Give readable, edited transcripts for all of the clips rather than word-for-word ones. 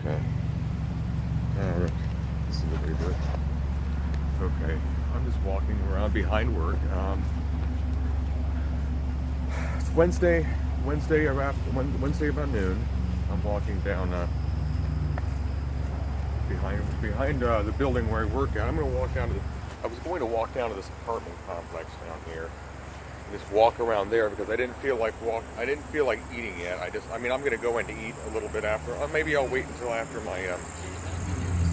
Okay. Alright. This is the way to do it. Okay. I'm just walking around behind work. It's Wednesday about noon. I'm walking down behind the building where I work at. I was going to walk down to this apartment complex down here. Just walk around there because I didn't feel like eating yet. I'm going to go in to eat a little bit after. Maybe I'll wait until after my.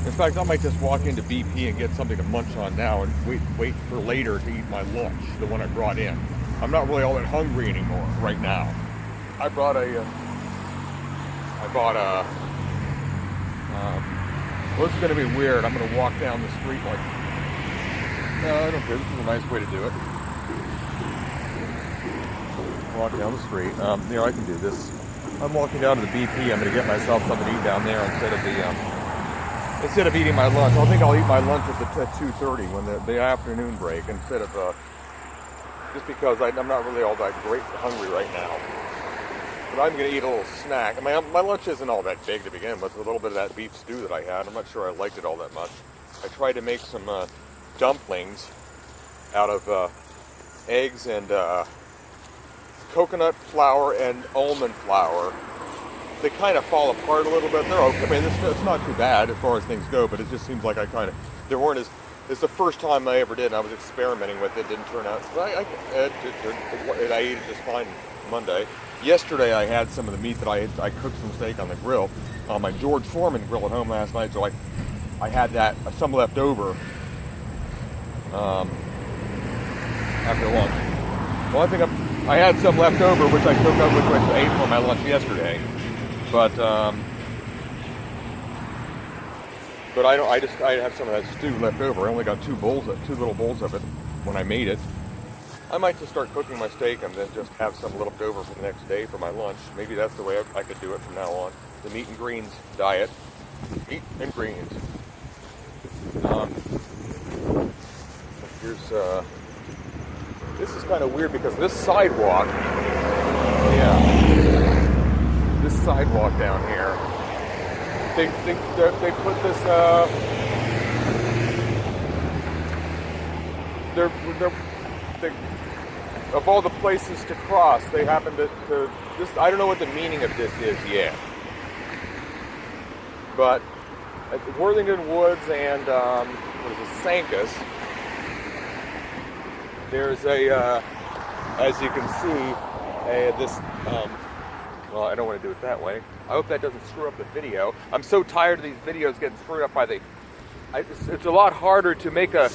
In fact, I might just walk into BP and get something to munch on now, and wait for later to eat my lunch, the one I brought in. I'm not really all that hungry anymore right now. I bought a. Well, it's going to be weird. I'm going to walk down the street like. No, I don't care. This is a nice way to do it. Walk down the street. I can do this. I'm walking down to the BP. I'm going to get myself something to eat down there instead of eating my lunch. I think I'll eat my lunch at 2:30 when the afternoon break instead of just because I'm not really all that great hungry right now. But I'm going to eat a little snack. My lunch isn't all that big to begin with. A little bit of that beef stew that I had. I'm not sure I liked it all that much. I tried to make some dumplings out of eggs and coconut flour and almond flour. They kind of fall apart a little bit. They're okay. I mean, it's not too bad as far as things go, but it just seems like it's the first time I ever did, and I was experimenting with it. It didn't turn out. I ate it just fine Monday. Yesterday I had some of the meat that I cooked some steak on the grill, on my George Foreman grill at home last night, so I had some left over after lunch. Well, I had some left over, which I cooked up, which I ate for my lunch yesterday. But I have some of that stew left over. I only got two little bowls of it when I made it. I might just start cooking my steak and then just have some left over for the next day for my lunch. Maybe that's the way I could do it from now on. The meat and greens diet. Meat and greens. This is kind of weird because this sidewalk, this sidewalk down here, they put this, of all the places to cross, they happen to this. I don't know what the meaning of this is yet, but at Worthington Woods and Sancus, there's as you can see, this. Well, I don't want to do it that way. I hope that doesn't screw up the video. I'm so tired of these videos getting screwed up by it's a lot harder to make a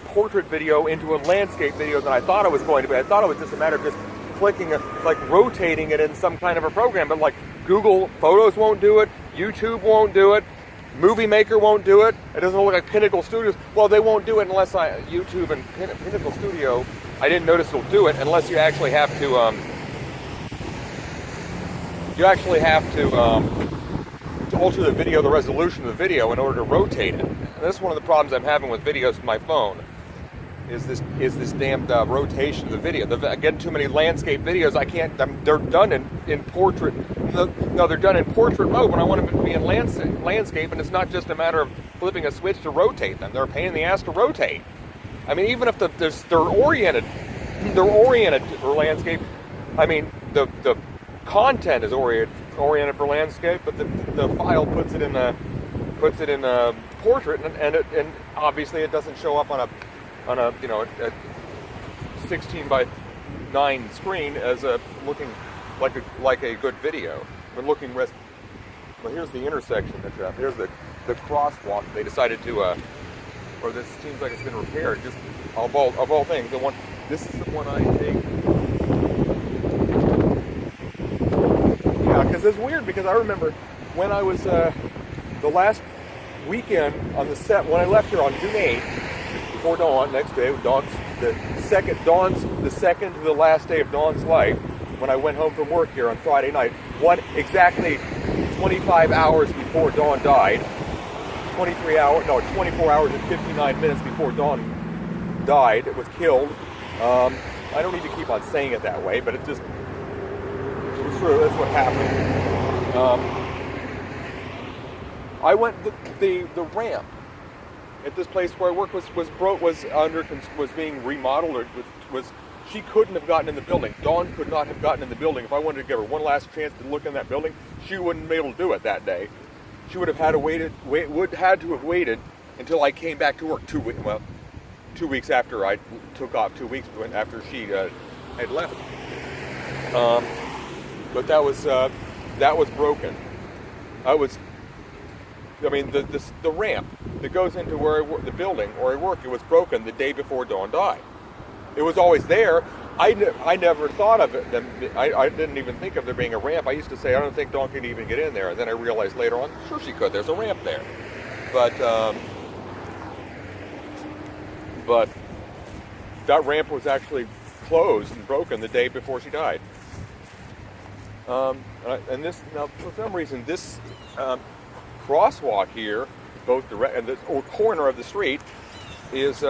portrait video into a landscape video than I thought it was going to be. I thought it was just a matter of just clicking, rotating it in some kind of a program. But Google Photos won't do it, YouTube won't do it, Movie Maker won't do it. It doesn't look like Pinnacle Studios. Well, they won't do it unless YouTube and Pinnacle Studio. I didn't notice it'll do it unless you actually have to. To alter the video, the resolution of the video, in order to rotate it. And that's one of the problems I'm having with videos with my phone. Is this damned rotation of the video? I get too many landscape videos. I can't. They're done in portrait. No, they're done in portrait mode when I want them to be in landscape, and it's not just a matter of flipping a switch to rotate them. They're a pain in the ass to rotate. I mean, even if they're oriented for landscape. I mean, the content is oriented for landscape, but the file puts it in a portrait, and obviously it doesn't show up on a 16 by 9 screen as looking like a good video. Well, here's the intersection here's the crosswalk they decided to or this seems like it's been repaired. Just of all things, this is the one I take. Because it's weird, because I remember when I was the last weekend on the set, when I left here on June 8th, before dawn, next day, the second to the last day of Dawn's life, when I went home from work here on Friday night, exactly 25 hours before Dawn died, 24 hours and 59 minutes before Dawn died, it was killed. I don't need to keep on saying it that way, but it was true. That's what happened. I went the ramp at this place where I work was being remodeled, or was she couldn't have gotten in the building. Dawn could not have gotten in the building. If I wanted to give her one last chance to look in that building, she wouldn't be able to do it that day. She would have had to waited until I came back to work 2 weeks after I took off. 2 weeks after she had left. But that was broken. The ramp that goes into the building where I work, it was broken the day before Dawn died. It was always there. I never thought of it. I didn't even think of there being a ramp. I used to say, I don't think Dawn could even get in there. And then I realized later on, sure she could. There's a ramp there. But that ramp was actually closed and broken the day before she died. And this, now for some reason, this crosswalk here, both direct and this corner of the street, is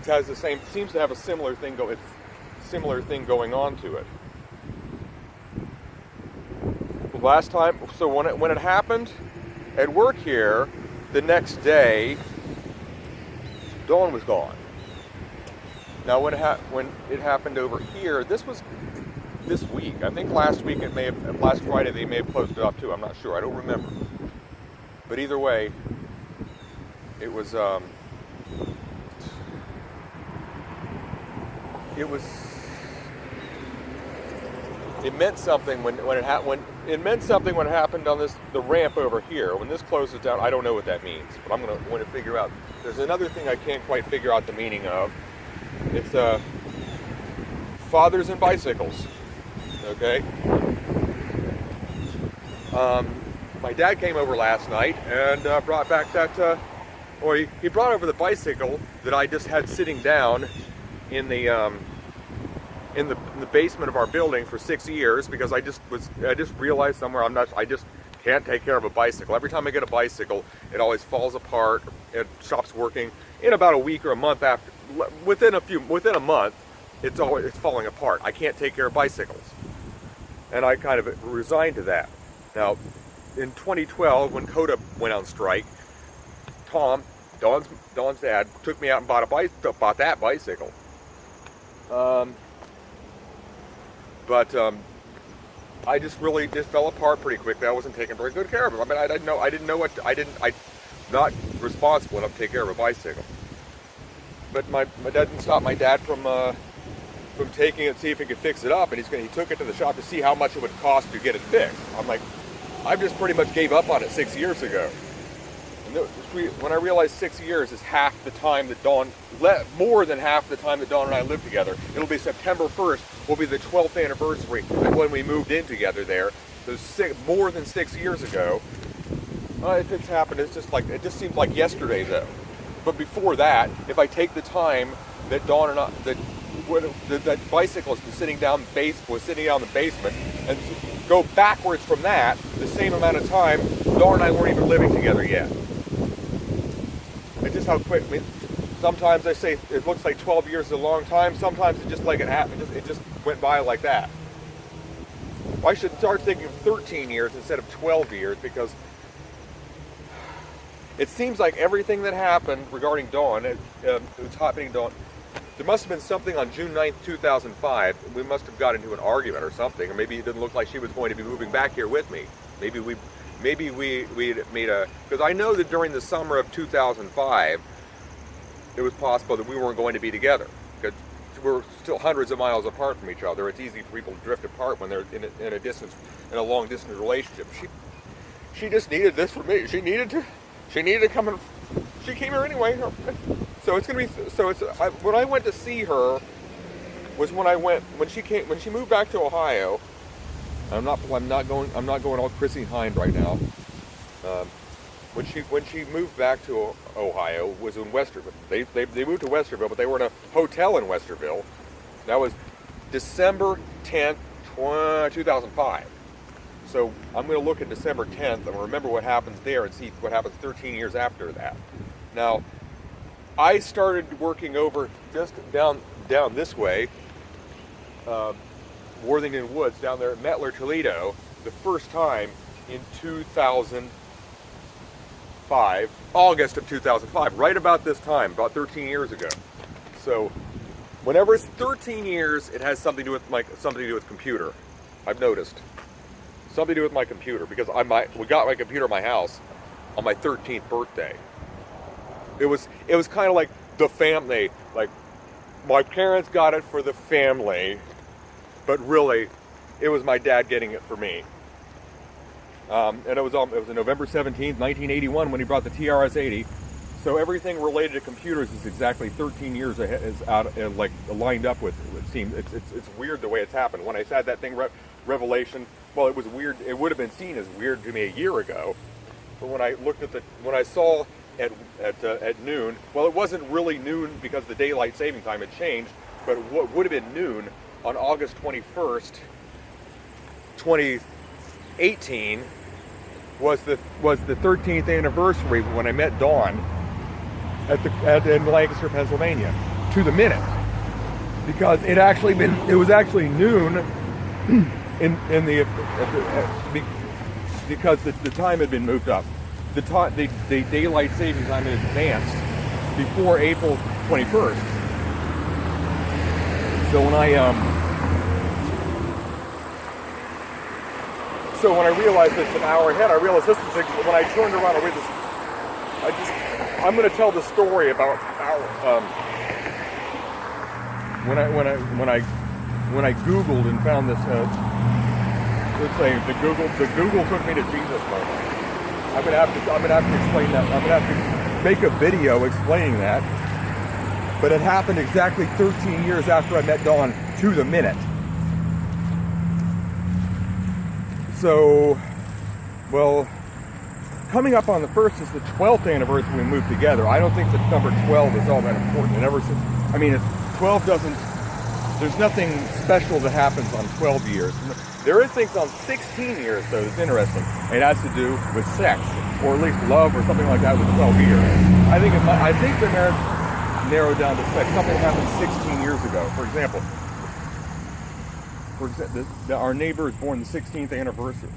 has the same, seems to have a similar thing going on to it. Last time, so when it happened at work here, the next day, Dawn was gone. Now when it happened over here, this was this week. I think last Friday they may have closed it off too. I'm not sure. I don't remember. But either way, it was it meant something when it meant something when it happened on the ramp over here. When this closes down, I don't know what that means, but I'm going to figure out. There's another thing I can't quite figure out the meaning of. It's fathers and bicycles. Okay. My dad came over last night and brought back he brought over the bicycle that I just had sitting down in the basement of our building for 6 years, because I just realized somewhere I just can't take care of a bicycle. Every time I get a bicycle, it always falls apart. It stops working in about a week or a month after. Within a month, it's falling apart. I can't take care of bicycles, and I kind of resigned to that. Now, in 2012, when Coda went on strike, Tom, Dawn's dad, took me out and bought that bicycle. I just fell apart pretty quickly. I wasn't taking very good care of it. I mean, I'm not responsible enough to take care of a bicycle. But my dad didn't stop my dad from taking it, see if he could fix it up, and he took it to the shop to see how much it would cost to get it fixed. I'm like, I just pretty much gave up on it 6 years ago. And when I realized 6 years is half the time that more than half the time that Dawn and I lived together. It'll be September 1st, will be the 12th anniversary of when we moved in together there. So more than 6 years ago. It's happened. It just seems like yesterday though. But before that, if I take the time that Dawn and I, that bicycle was sitting down in the basement, and go backwards from that, the same amount of time, Dawn and I weren't even living together yet. It's just how quick. I mean, sometimes I say it looks like 12 years is a long time. Sometimes it's just like it happened. It just went by like that. I should start thinking of 13 years instead of 12 years, because it seems like everything that happened regarding Dawn, it's happening Dawn. There must have been something on June 9th, 2005. We must have got into an argument or something, or maybe it didn't look like she was going to be moving back here with me. Maybe we made because I know that during the summer of 2005, it was possible that we weren't going to be together, because we're still hundreds of miles apart from each other. It's easy for people to drift apart when they're in a long distance relationship. She just needed this from me. She needed to come and she came here anyway. So it's gonna be. When I went to see her was when she moved back to Ohio. I'm not going all Chrissy Hind right now. When she moved back to Ohio was in Westerville. They moved to Westerville, but they were in a hotel in Westerville. That was December 10th, 2005. So I'm going to look at December 10th and remember what happens there and see what happens 13 years after that. Now, I started working over just down this way, Worthington Woods, down there at Mettler, Toledo, the first time in 2005, August of 2005, right about this time, about 13 years ago. So whenever it's 13 years, it has something to do with computer. I've noticed something to do with my computer because we got my computer at my house on my 13th birthday. It was kind of like the family, like my parents got it for the family, but really, it was my dad getting it for me. And it was on November 17th, 1981 when he brought the TRS-80. So everything related to computers is exactly 13 years ahead, is out, like lined up with it. It seems it's weird the way it's happened. When I said that thing, Revelation, well, it was weird. It would have been seen as weird to me a year ago, but when I saw at noon, well, it wasn't really noon because the daylight saving time had changed, but what would have been noon on August 21st, 2018, was the 13th anniversary when I met Dawn in Lancaster, Pennsylvania, to the minute, because it was actually noon because the time had been moved up. The daylight saving time had advanced before April 21st. So when I realized it's an hour ahead, I realized this is when I turned around and read this. I'm going to tell the story about how when I Googled and found this. Let's say the Google took me to Jesus moment. I'm gonna have to explain that. I'm gonna have to make a video explaining that. But it happened exactly 13 years after I met Dawn, to the minute. So, well, coming up on the 1st is the 12th anniversary we moved together. I don't think that number 12 is all that important. And ever since, I mean, 12 doesn't. There's nothing special that happens on 12 years. There is things on 16 years, though, that's interesting. It has to do with sex, or at least love, or something like that with 12 years. I think the marriage narrowed down to sex. Something happened 16 years ago. For example, our neighbor was born the 16th anniversary.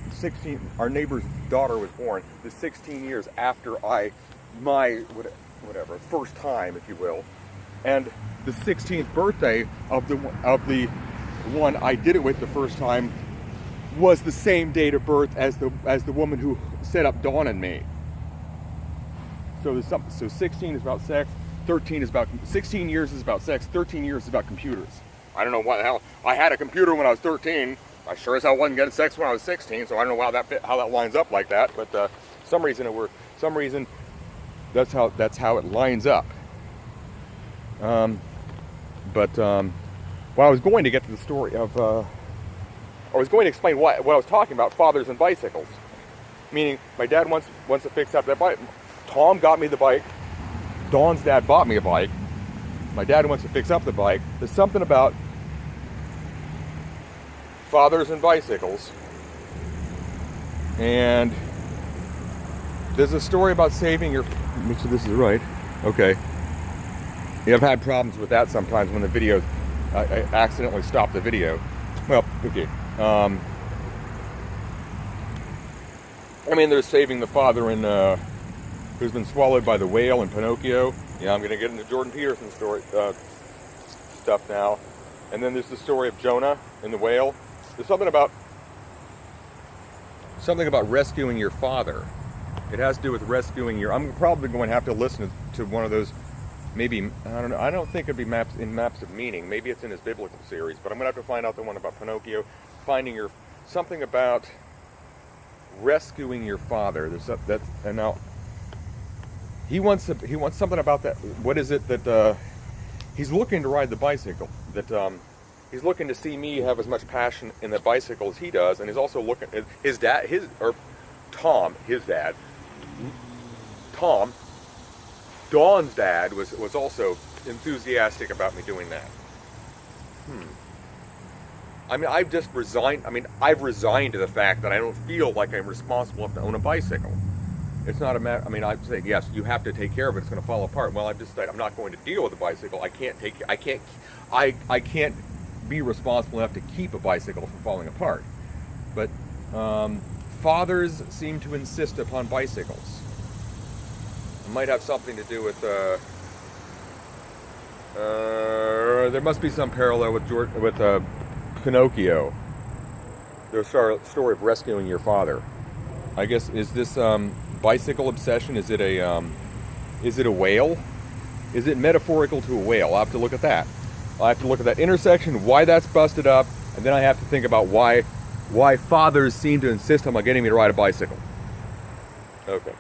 Our neighbor's daughter was born the 16 years after my first time, if you will, and the 16th birthday of the one I did it with the first time was the same date of birth as the woman who set up Dawn and me. So 16 is about sex, 16 years is about sex, 13 years is about computers. I don't know what the hell. I had a computer when I was 13. I sure as hell wasn't getting sex when I was 16, so I don't know how that lines up like that. But some reason that's how it lines up. Well, I was going to get to the story of, I was going to explain what I was talking about, fathers and bicycles. Meaning, my dad wants to fix up that bike. Tom got me the bike. Dawn's dad bought me a bike. My dad wants to fix up the bike. There's something about fathers and bicycles. And there's a story about saving your... Make sure this is right. Okay. Yeah, I've had problems with that sometimes when the video... I accidentally stopped the video. Well, okay. I mean, there's saving the father in who's been swallowed by the whale in Pinocchio. Yeah, I'm going to get into Jordan Peterson's story stuff now. And then there's the story of Jonah and the whale. There's something about rescuing your father. It has to do with rescuing your... I'm probably going to have to listen to one of those. Maybe, I don't know, I don't think it'd be Maps of Meaning. Maybe it's in his biblical series, but I'm going to have to find out the one about Pinocchio, something about rescuing your father. And now, he wants something about that. What is it that, he's looking to ride the bicycle, that, he's looking to see me have as much passion in the bicycle as he does, and he's also looking at Tom, Dawn's dad was also enthusiastic about me doing that. I mean, I've resigned to the fact that I don't feel like I'm responsible enough to own a bicycle. It's not a matter, I mean, I'm saying, yes, you have to take care of it, it's going to fall apart. Well, I've decided I'm not going to deal with a bicycle. I can't be responsible enough to keep a bicycle from falling apart. But fathers seem to insist upon bicycles. It might have something to do with, there must be some parallel with Pinocchio. The story of rescuing your father. I guess, is this bicycle obsession, is it a whale? Is it metaphorical to a whale? I'll have to look at that. I'll have to look at that intersection, why that's busted up, and then I have to think about why fathers seem to insist on getting me to ride a bicycle. Okay.